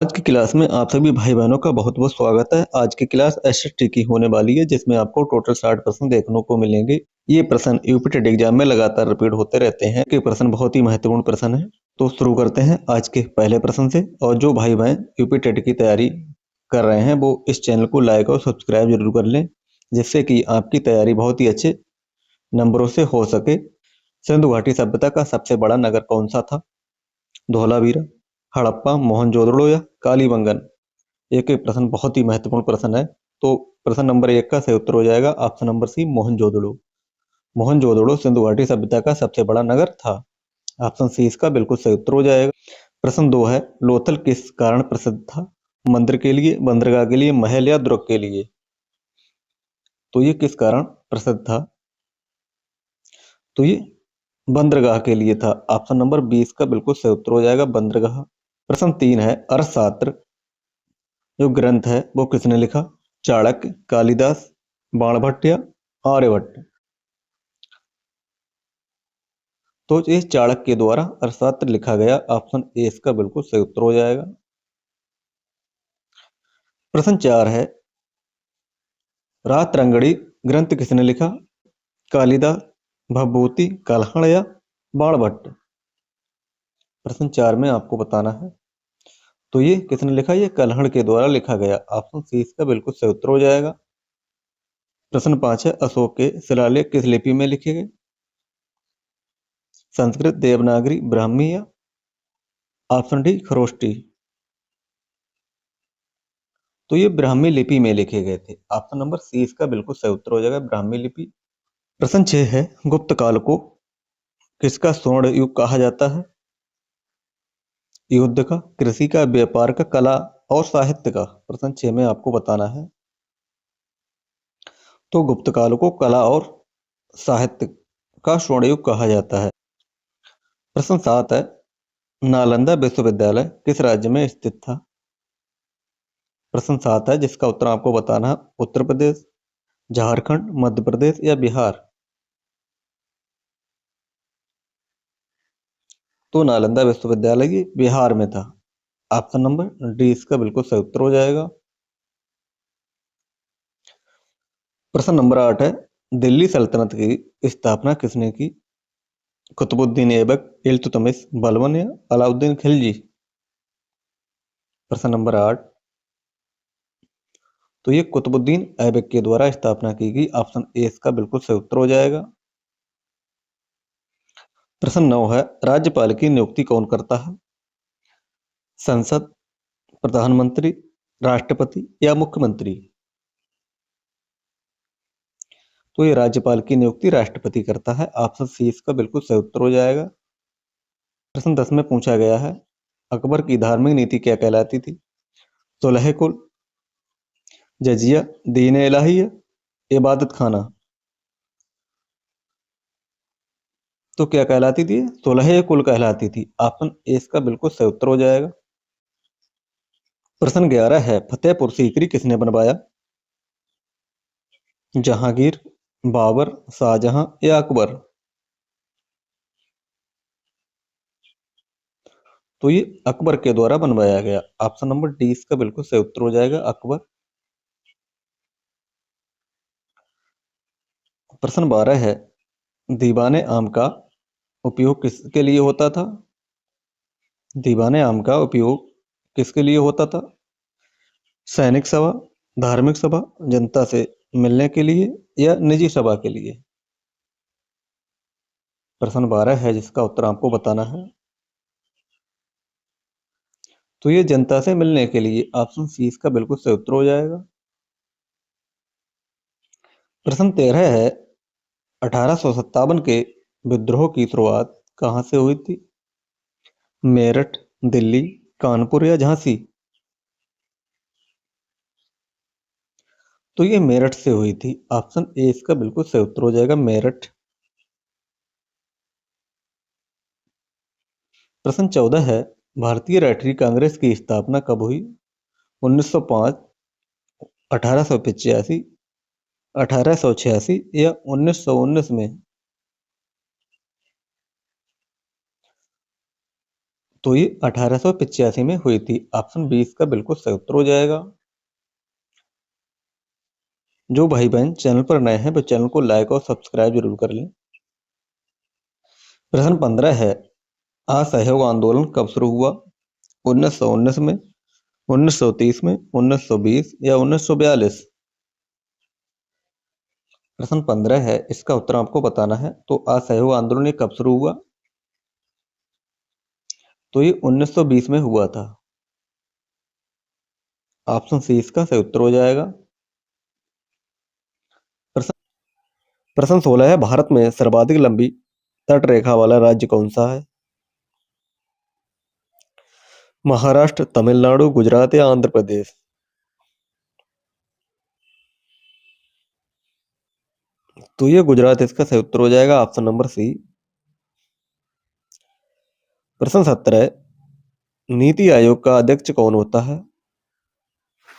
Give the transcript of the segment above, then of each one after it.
आज की क्लास में आप सभी भाई बहनों का बहुत बहुत स्वागत है। आज की क्लास एसएसटी की होने वाली है, जिसमें आपको टोटल 60 प्रश्न देखने को मिलेंगे। ये प्रश्न यूपी टेट एग्जाम में लगातार रिपीट होते रहते हैं। ये प्रश्न बहुत ही महत्वपूर्ण प्रश्न है। तो शुरू करते हैं आज के पहले प्रश्न से। और जो भाई बहन यूपी टेट की तैयारी कर रहे हैं वो इस चैनल को लाइक और सब्सक्राइब जरूर कर लें, जिससे कि आपकी तैयारी बहुत ही अच्छे नंबरों से हो सके। सिंधु घाटी सभ्यता का सबसे बड़ा नगर कौन सा था? धोलावीरा, हड़प्पा, मोहनजोदड़ो या कालीबंगन? एक एक प्रश्न बहुत ही महत्वपूर्ण प्रश्न है। तो प्रश्न नंबर 1 का सही उत्तर हो जाएगा option number C, Mohenjodaro. Mohenjodaro Sindhu घाटी सभ्यता का सबसे बड़ा नगर था। ऑप्शन सी इसका बिल्कुल सही उत्तर हो जाएगा। प्रश्न 2 है, लोथल किस कारण प्रसिद्ध था? मंदिर के लिए, बंदरगाह के लिए, महल या दुर्ग के लिए? तो ये किस कारण प्रसिद्ध था? तो ये बंदरगाह के लिए था। ऑप्शन नंबर 20 का बिल्कुल सही उत्तर हो जाएगा, बंदरगाह। प्रश्न 3 है, अर्थशास्त्र जो ग्रंथ है वो किसने लिखा? चाणक्य, कालिदास, बाणभट्ट या आर्यभट्ट? तो इस चाणक्य के द्वारा अर्थशास्त्र लिखा गया। ऑप्शन ए इसका बिल्कुल सही उत्तर हो जाएगा। प्रश्न 4 है, रात रंगड़ी ग्रंथ किसने लिखा? कालिदास, भवभूति, कल्हण या बाणभट्ट? प्रश्न 4 में आपको बताना है। तो ये किसने लिखा? ये कल्हण के द्वारा लिखा गया। ऑप्शन सी इसका बिल्कुल सही उत्तर हो जाएगा। प्रश्न 5 है, अशोक के शिलालेख किस लिपि में लिखे गए? संस्कृत, देवनागरी, ब्राह्मी या ऑप्शन डी खरोष्टी? तो ये ब्राह्मी लिपि में लिखे गए थे। ऑप्शन नंबर सी इसका बिल्कुल सही उत्तर हो जाएगा, ब्राह्मी लिपि। प्रश्न 6 है, गुप्त काल को किसका स्वर्ण युग कहा जाता है? युद्ध का, कृषि का, व्यापार का, कला और साहित्य का? प्रश्न 6 में आपको बताना है। तो गुप्त काल को कला और साहित्य का स्वर्ण युग कहा जाता है। प्रश्न 7 है, नालंदा विश्वविद्यालय किस राज्य में स्थित था? प्रश्न 7 है जिसका उत्तर आपको बताना है। उत्तर प्रदेश, झारखंड, मध्य प्रदेश या बिहार? तो नालंदा विश्वविद्यालय ये बिहार में था। ऑप्शन नंबर डी इसका बिल्कुल सही उत्तर हो जाएगा। प्रश्न नंबर 8 है, दिल्ली सल्तनत की स्थापना किसने की? कुतुबुद्दीन ऐबक, इल्तुतमिश, बलबन या अलाउद्दीन खिलजी? प्रश्न नंबर 8, तो ये कुतुबुद्दीन ऐबक के द्वारा स्थापना की गई। ऑप्शन ए इसका बिल्कुल सही उत्तर हो जाएगा। प्रश्न 9 है, राज्यपाल की नियुक्ति कौन करता है? संसद, प्रधानमंत्री, राष्ट्रपति या मुख्यमंत्री? तो ये राज्यपाल की नियुक्ति राष्ट्रपति करता है। ऑप्शन सी इसका बिल्कुल सही उत्तर हो जाएगा। प्रश्न 10 में पूछा गया है, अकबर की धार्मिक नीति क्या कहलाती थी? सुलह कुल, जजिया, दीन इलाही या इबादत खाना? तो क्या कहलाती थी? सुलह कुल कहलाती थी। ऑप्शन ए इसका बिल्कुल सही उत्तर हो जाएगा। प्रश्न 11 है, फतेहपुर सीकरी किसने बनवाया? जहांगीर, बाबर, शाहजहां या अकबर? तो ये अकबर के द्वारा बनवाया गया। ऑप्शन नंबर डी इसका बिल्कुल सही उत्तर हो जाएगा, अकबर। प्रश्न 12 है, दीवाने आम का उपयोग किसके लिए होता था? दीवाने आम का उपयोग किसके लिए होता था? सैनिक सभा, धार्मिक सभा, जनता से मिलने के लिए या निजी सभा के लिए? प्रश्न 12 है जिसका उत्तर आपको बताना है। तो ये जनता से मिलने के लिए। ऑप्शन सी इसका बिल्कुल सही उत्तर हो जाएगा। प्रश्न 13 है, 1857 के विद्रोह की शुरुआत कहाँ से हुई थी? मेरठ, दिल्ली, कानपुर या झांसी? तो ये मेरठ से हुई थी। ऑप्शन ए इसका बिल्कुल सही उत्तर हो जाएगा, मेरठ। प्रश्न 14 है, भारतीय राष्ट्रीय कांग्रेस की स्थापना कब हुई? 1905, 1885, 1886 या 1919 में? तो ये 1885 में हुई थी। ऑप्शन 20 का बिल्कुल सही उत्तर हो जाएगा। जो भाई बहन चैनल पर नए हैं वो चैनल को लाइक और सब्सक्राइब जरूर कर लें। प्रश्न 15 है, असहयोग आंदोलन कब शुरू हुआ? 1919 में, 1930 में, 1920 या 1942? प्रश्न 15 है, इसका उत्तर आपको बताना है। तो असहयोग आंदोलन ये कब शुरू हुआ? तो ये 1920 में हुआ था। ऑप्शन सी इसका सही उत्तर हो जाएगा। प्रश्न प्रश्न 16 है, भारत में सर्वाधिक लंबी तट रेखा वाला राज्य कौन सा है? महाराष्ट्र, तमिलनाडु, गुजरात या आंध्र प्रदेश? तो ये गुजरात इसका सही उत्तर हो जाएगा। Option number C. प्रश्न 17 है, नीति आयोग का अध्यक्ष कौन होता है?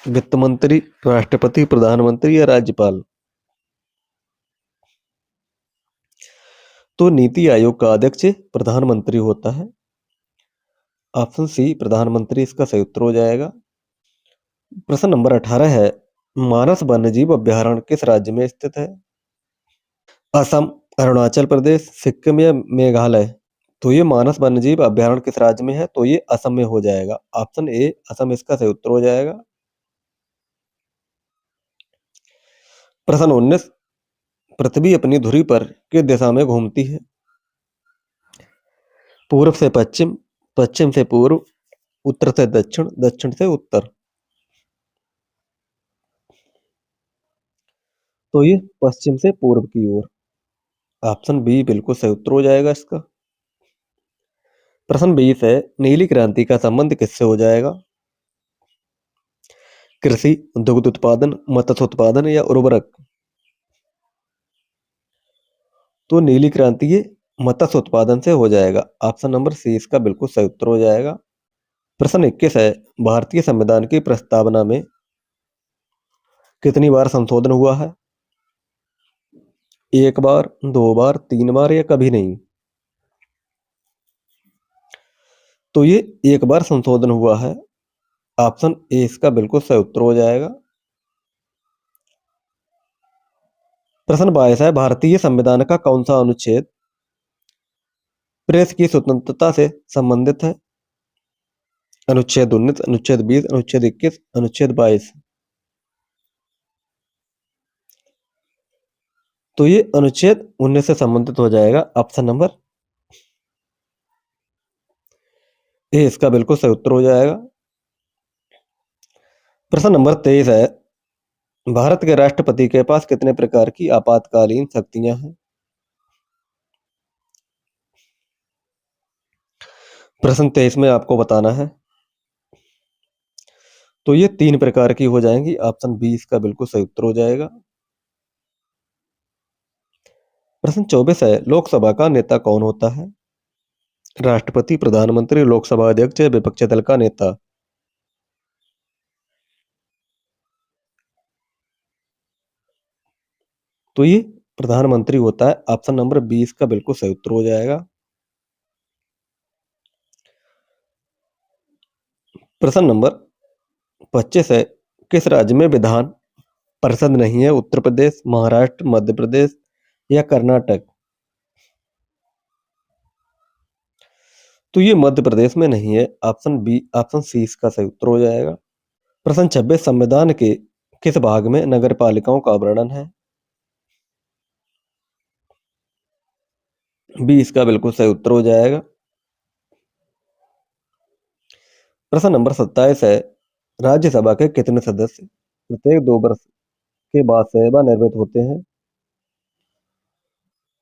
वित्त मंत्री, राष्ट्रपति, प्रधानमंत्री या राज्यपाल? तो नीति आयोग का अध्यक्ष प्रधानमंत्री होता है। ऑप्शन सी प्रधानमंत्री इसका सही उत्तर हो जाएगा। प्रश्न नंबर 18 है, मानस वन्यजीव अभयारण्य किस राज्य में स्थित है? असम, अरुणाचल प्रदेश, सिक्किम या मेघालय? तो ये मानस वन्यजीव अभयारण्य किस राज्य में है? तो ये असम में हो जाएगा। ऑप्शन ए असम इसका सही उत्तर हो जाएगा। प्रश्न 19, पृथ्वी अपनी धुरी पर किस दिशा में घूमती है? पूर्व से पश्चिम, पश्चिम से पूर्व, उत्तर से दक्षिण, दक्षिण से उत्तर? तो ये पश्चिम से पूर्व की ओर। ऑप्शन बी बिल्कुल सही उत्तर हो जाएगा इसका। प्रश्न 20 है, नीली क्रांति का संबंध किससे हो जाएगा? कृषि, दुग्ध उत्पादन, मत्स्य उत्पादन या उर्वरक? तो नीली क्रांति ये मत्स्य उत्पादन से हो जाएगा। ऑप्शन नंबर सी इसका बिल्कुल सही उत्तर हो जाएगा। प्रश्न 21 है, भारतीय संविधान की प्रस्तावना में कितनी बार संशोधन हुआ है? एक बार, दो बार, तीन बार या कभी नहीं? तो ये एक बार संशोधन हुआ है। ऑप्शन ए इसका बिल्कुल सही उत्तर हो जाएगा। प्रश्न 22 है, भारतीय संविधान का कौन सा अनुच्छेद प्रेस की स्वतंत्रता से संबंधित है? अनुच्छेद 19, अनुच्छेद 20, अनुच्छेद 21, अनुच्छेद 22? तो ये अनुच्छेद 19 से संबंधित हो जाएगा। ऑप्शन नंबर ए इसका बिल्कुल सही उत्तर हो जाएगा। प्रश्न नंबर 23 है, भारत के राष्ट्रपति के पास कितने प्रकार की आपातकालीन शक्तियां हैं? प्रश्न 23 में आपको बताना है। तो ये 3 प्रकार की हो जाएंगी। ऑप्शन बी इसका बिल्कुल सही उत्तर हो जाएगा। प्रश्न 24 है, लोकसभा का नेता कौन होता है? राष्ट्रपति, प्रधानमंत्री, लोकसभा अध्यक्ष या विपक्षी दल का नेता? तो ये प्रधानमंत्री होता है। ऑप्शन नंबर 20 का बिल्कुल सही उत्तर हो जाएगा। प्रश्न नंबर 25 है, किस राज्य में विधान परिषद नहीं है? उत्तर प्रदेश, महाराष्ट्र, मध्य प्रदेश या कर्नाटक? तो ये मध्य प्रदेश में नहीं है। ऑप्शन बी, ऑप्शन सी इसका सही उत्तर हो जाएगा। प्रश्न 26, संविधान के किस भाग में नगर पालिकाओं का वर्णन है? बी इसका बिल्कुल सही उत्तर हो जाएगा। प्रश्न नंबर 27 है, राज्यसभा के कितने सदस्य प्रत्येक 2 वर्ष के बाद सेवानिवृत्त होते हैं?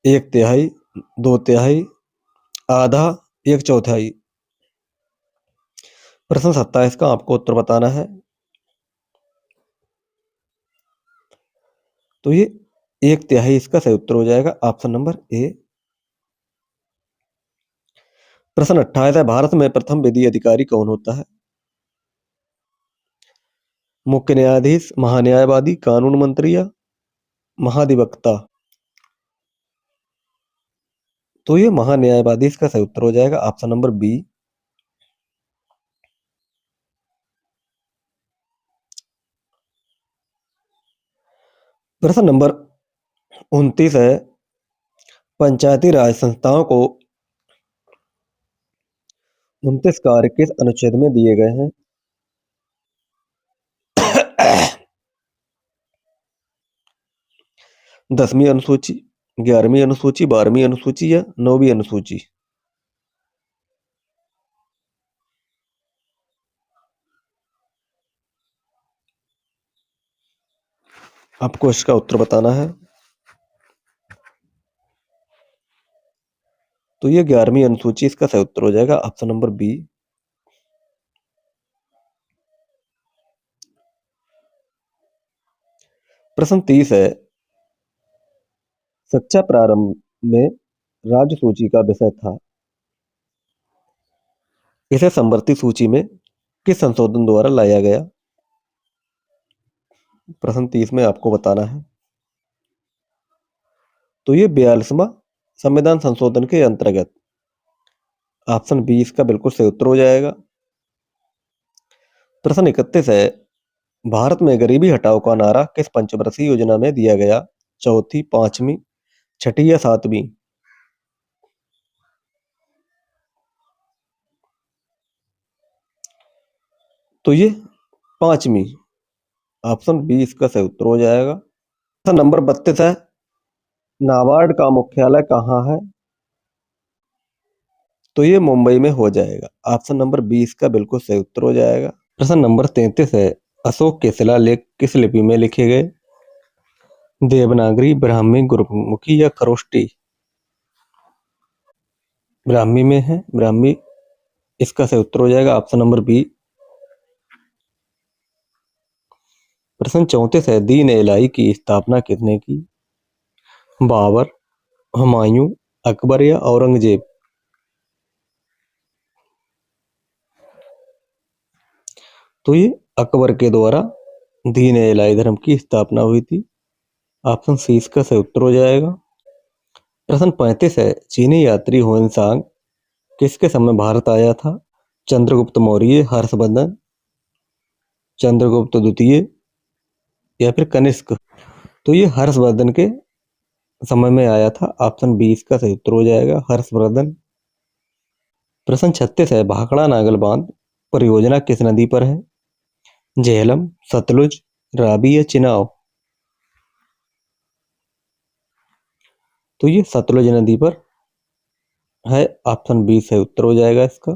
एक तिहाई, दो तिहाई, आधा, एक चौथाई? प्रश्न 27 का आपको उत्तर बताना है। तो ये एक तिहाई इसका सही उत्तर हो जाएगा। Option number A. प्रश्न 28 है, भारत में प्रथम विधि अधिकारी कौन होता है? मुख्य न्यायाधीश, महान्यायवादी, कानून मंत्री या महाधिवक्ता? तो ये महान्यायवादी इसका सही उत्तर हो जाएगा। Option number B. प्रश्न नंबर 29 है, पंचायती राज संस्थाओं को 29 कार्य किस अनुच्छेद में दिए गए हैं? 10वीं अनुसूची, 11वीं अनुसूची, 12वीं अनुसूची या 9वीं अनुसूची? आपको इसका उत्तर बताना है। तो ये 11वीं अनुसूची इसका सही उत्तर हो जाएगा, ऑप्शन नंबर बी। प्रश्न 30 है, शिक्षा प्रारंभ में राज्य सूची का विषय था, इसे समवर्ती सूची में किस संशोधन द्वारा लाया गया? प्रश्न 30 में आपको बताना है। तो ये 42वां संविधान संशोधन के अंतर्गत, ऑप्शन बी इसका बिल्कुल सही उत्तर हो जाएगा। प्रश्न 31 है, भारत में गरीबी हटाओ का नारा किस पंचवर्षीय योजना में दिया गया? चौथी, पांचवी, छठी या सातवीं? तो ये पांचवी, ऑप्शन बी इसका सही उत्तर हो जाएगा। प्रश्न नंबर 32 है, नाबार्ड का मुख्यालय कहाँ है? तो ये मुंबई में हो जाएगा, ऑप्शन नंबर बी इसका बिल्कुल सही उत्तर हो जाएगा। प्रश्न नंबर 33 है, अशोक के शिलालेख किस लिपि में लिखे गए? देवनागरी, ब्राह्मी, गुरुमुखी या खरोष्टी? ब्राह्मी में है, ब्राह्मी इसका सही उत्तर हो जाएगा, ऑप्शन नंबर बी। प्रश्न 34 है, दीन इलाही की स्थापना किसने की? बाबर, हुमायूं, अकबर या औरंगजेब? तो ये अकबर के द्वारा दीन इलाही धर्म की स्थापना हुई थी, ऑप्शन सी इसका सही उत्तर हो जाएगा। प्रश्न 35 है, चीनी यात्री हुएनसांग किसके समय भारत आया था? चंद्रगुप्त मौर्य, हर्षवर्धन, चंद्रगुप्त द्वितीय या फिर कनिष्क? तो ये हर्षवर्धन के समय में आया था, ऑप्शन बी इसका सही उत्तर हो जाएगा, हर्षवर्धन। प्रश्न 36 है, भाखड़ा नागल बांध परियोजना किस नदी पर है? झेलम, सतलुज, रावी या चिनाब? तो ये सतलुज नदी पर है, ऑप्शन बी सही उत्तर हो जाएगा इसका।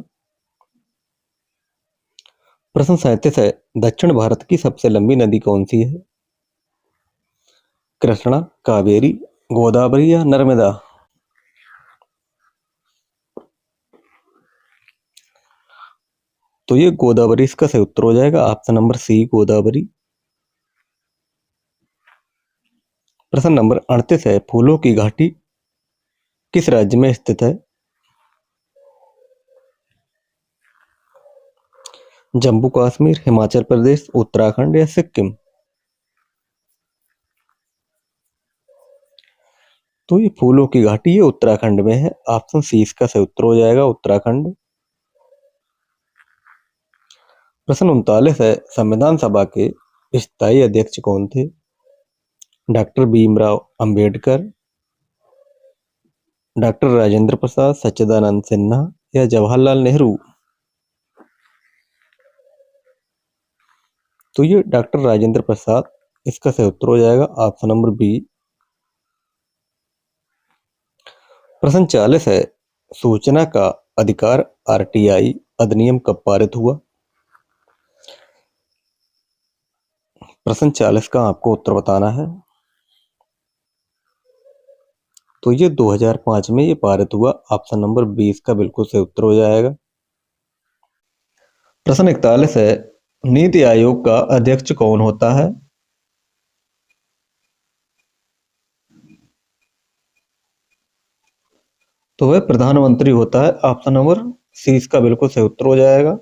प्रश्न 37 है, दक्षिण भारत की सबसे लंबी नदी कौन सी है? कृष्णा, कावेरी, गोदावरी या नर्मदा? तो ये गोदावरी इसका सही उत्तर हो जाएगा, ऑप्शन नंबर सी, गोदावरी। प्रश्न नंबर 38 है, फूलों की घाटी किस राज्य में स्थित है? जम्मू कश्मीर, हिमाचल प्रदेश, उत्तराखंड या सिक्किम? तो ये फूलों की घाटी ये उत्तराखंड में है, ऑप्शन सी इसका सही उत्तर हो जाएगा, उत्तराखंड। प्रश्न 39 है, संविधान सभा के स्थायी अध्यक्ष कौन थे? डॉक्टर भीमराव अंबेडकर, डॉक्टर राजेंद्र प्रसाद, सच्चिदानंद सिन्हा या जवाहरलाल नेहरू? तो ये डॉक्टर राजेंद्र प्रसाद इसका सही उत्तर हो जाएगा, ऑप्शन नंबर बी। प्रश्न 40 है, सूचना का अधिकार आरटीआई अधिनियम कब पारित हुआ? प्रश्न 40 का आपको उत्तर बताना है। तो ये 2005 में ये पारित हुआ, ऑप्शन नंबर 20 का बिल्कुल सही उत्तर हो जाएगा। प्रश्न 41 है, नीति आयोग का अध्यक्ष कौन होता है? तो वह प्रधानमंत्री होता है, ऑप्शन नंबर सी इसका बिल्कुल सही उत्तर हो जाएगा।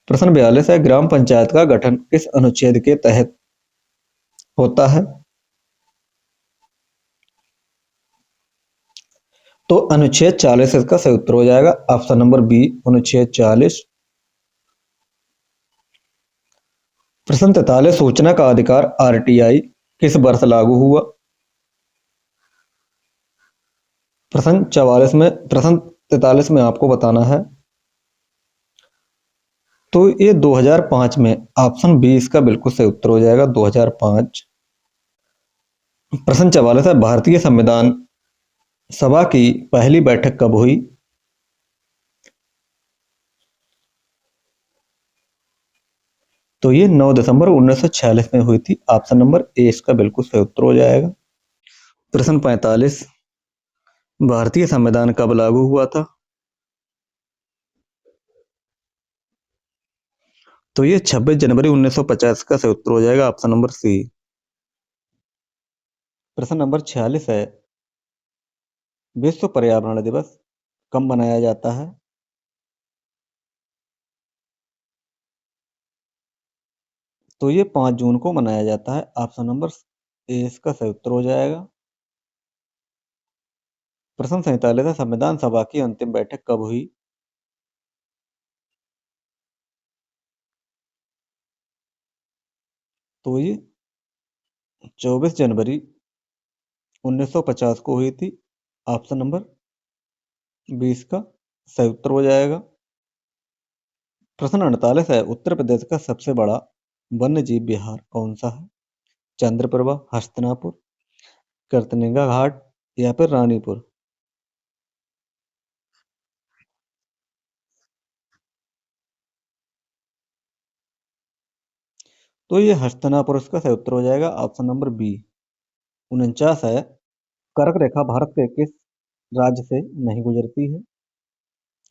प्रश्न 42 है, ग्राम पंचायत का गठन किस अनुच्छेद के तहत होता है? तो अनुच्छेद 40 इसका सही उत्तर हो जाएगा, ऑप्शन नंबर बी, अनुच्छेद 40। प्रश्न 43 सूचना का अधिकार आरटीआई किस वर्ष लागू हुआ? प्रश्न 43 में आपको बताना है। तो ये 2005 में, ऑप्शन 20 इसका बिल्कुल सही उत्तर हो जाएगा, 2005। प्रश्न 44 है, भारतीय संविधान सभा की पहली बैठक कब हुई? तो ये 9 दिसंबर 1946 में हुई थी। ऑप्शन नंबर ए इसका बिल्कुल सही उत्तर हो जाएगा। प्रश्न 45, भारतीय संविधान कब लागू हुआ था? तो ये 26 जनवरी 1950 का सही उत्तर हो जाएगा, ऑप्शन नंबर सी। प्रश्न नंबर 46 है, विश्व पर्यावरण दिवस कब मनाया जाता है? तो ये 5 जून को मनाया जाता है, ऑप्शन नंबर ए इसका सही उत्तर हो जाएगा। प्रश्न 47 है, संविधान सभा की अंतिम बैठक कब हुई? तो ये 24 जनवरी 1950 को हुई थी, ऑप्शन नंबर 20 का सही उत्तर हो जाएगा। प्रश्न 48 है, उत्तर प्रदेश का सबसे बड़ा वन्य जीव विहार कौन सा है? चंद्रप्रभा, हस्तिनापुर, कर्तनिंगा घाट या फिर रानीपुर? तो ये हस्तिनापुर इसका सही उत्तर हो जाएगा, ऑप्शन नंबर बी। 49 है, कर्क रेखा भारत के किस राज्य से नहीं गुजरती है?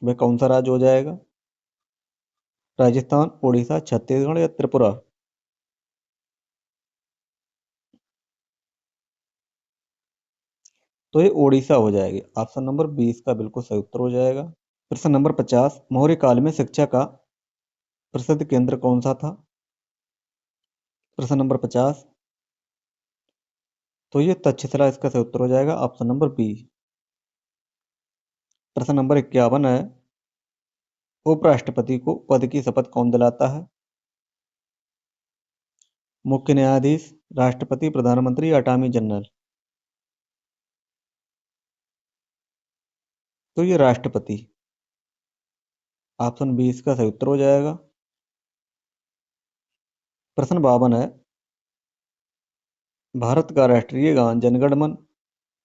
वह कौन सा राज्य हो जाएगा? राजस्थान, उड़ीसा, छत्तीसगढ़ या त्रिपुरा? तो ये उड़ीसा हो जाएगी, ऑप्शन नंबर 20 का बिल्कुल सही उत्तर हो जाएगा। प्रश्न नंबर 50, मौर्य काल में शिक्षा का प्रसिद्ध केंद्र कौन सा था? प्रश्न नंबर 50, तो ये तक्षशिला इसका सही उत्तर हो जाएगा, ऑप्शन नंबर बी। प्रश्न नंबर 51 है, उपराष्ट्रपति को पद की शपथ कौन दिलाता है? मुख्य न्यायाधीश, राष्ट्रपति, प्रधानमंत्री या अटॉर्नी जनरल? तो ये राष्ट्रपति, ऑप्शन बी इसका सही उत्तर हो जाएगा। प्रश्न 52 है, भारत का राष्ट्रीय गान जनगण मन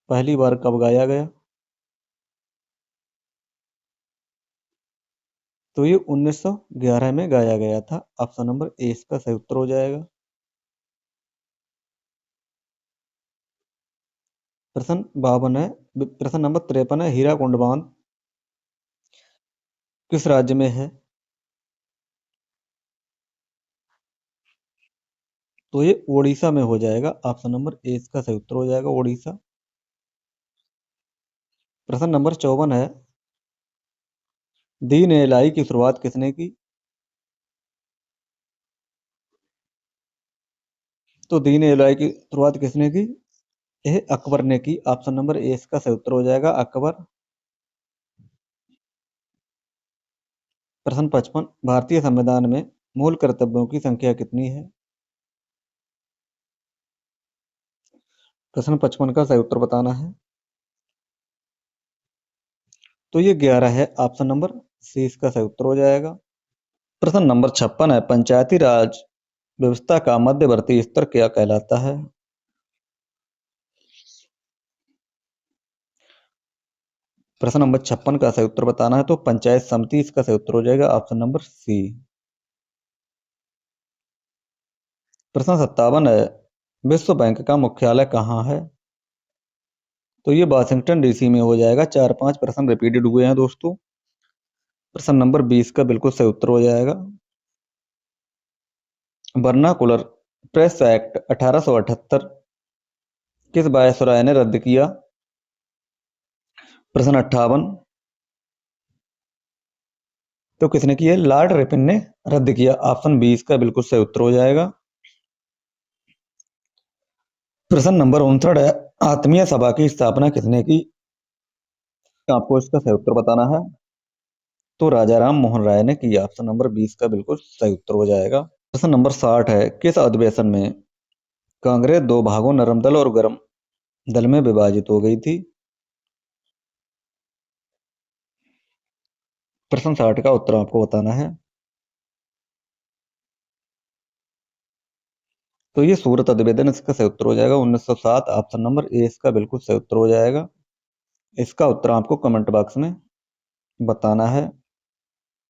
पहली बार कब गाया गया? तो ये 1911 में गाया गया था, ऑप्शन नंबर ए इसका सही उत्तर हो जाएगा। प्रश्न 52 है, प्रश्न नंबर 53 है, हीराकुंड बांध किस राज्य में है? तो ये ओडिशा में हो जाएगा, ऑप्शन नंबर ए इसका सही उत्तर हो जाएगा, ओडिशा। प्रश्न नंबर 54 है, दीन ए इलाही की शुरुआत किसने की? तो दीन ए इलाही की शुरुआत किसने की? यह अकबर ने की, ऑप्शन नंबर ए इसका सही उत्तर हो जाएगा, अकबर। प्रश्न 55, भारतीय संविधान में मूल कर्तव्यों की संख्या कितनी है? प्रश्न 55 का सही उत्तर बताना है। तो ये 11 है, ऑप्शन नंबर सी इसका सही उत्तर हो जाएगा। प्रश्न नंबर 56 है, पंचायती राज व्यवस्था का मध्यवर्ती स्तर क्या कहलाता है? प्रश्न नंबर 56 का सही उत्तर बताना है, तो पंचायत समिति इसका सही उत्तर हो जाएगा, ऑप्शन नंबर सी। प्रश्न 57 है, विश्व बैंक का मुख्यालय कहाँ है? तो ये वाशिंगटन डीसी में हो जाएगा। 4-5 प्रश्न रिपीटेड हुए हैं दोस्तों। प्रश्न नंबर 20 का बिल्कुल सही उत्तर हो जाएगा। वर्नाकुलर प्रेस एक्ट 1878 किस वायसराय ने रद्द किया? प्रश्न 58, तो किसने किया? लॉर्ड रिपन ने रद्द किया, ऑप्शन 20 का बिल्कुल सही उत्तर हो जाएगा। प्रश्न नंबर 59 है, आत्मीय सभा की स्थापना किसने की? आपको इसका सही उत्तर बताना है। तो राजा राम मोहन राय ने किया, ऑप्शन नंबर 20 का बिल्कुल सही उत्तर हो जाएगा। प्रश्न नंबर 60 है, किस अधिवेशन में कांग्रेस दो भागों नरम दल और गरम दल में विभाजित हो गई थी? प्रश्न 60 का उत्तर आपको बताना है। तो ये सूरत अधिवेशन इसका सही उत्तर हो जाएगा 1907। ऑप्शन नंबर ए इसका बिल्कुल सही उत्तर हो जाएगा। इसका उत्तर आपको कमेंट बॉक्स में बताना है।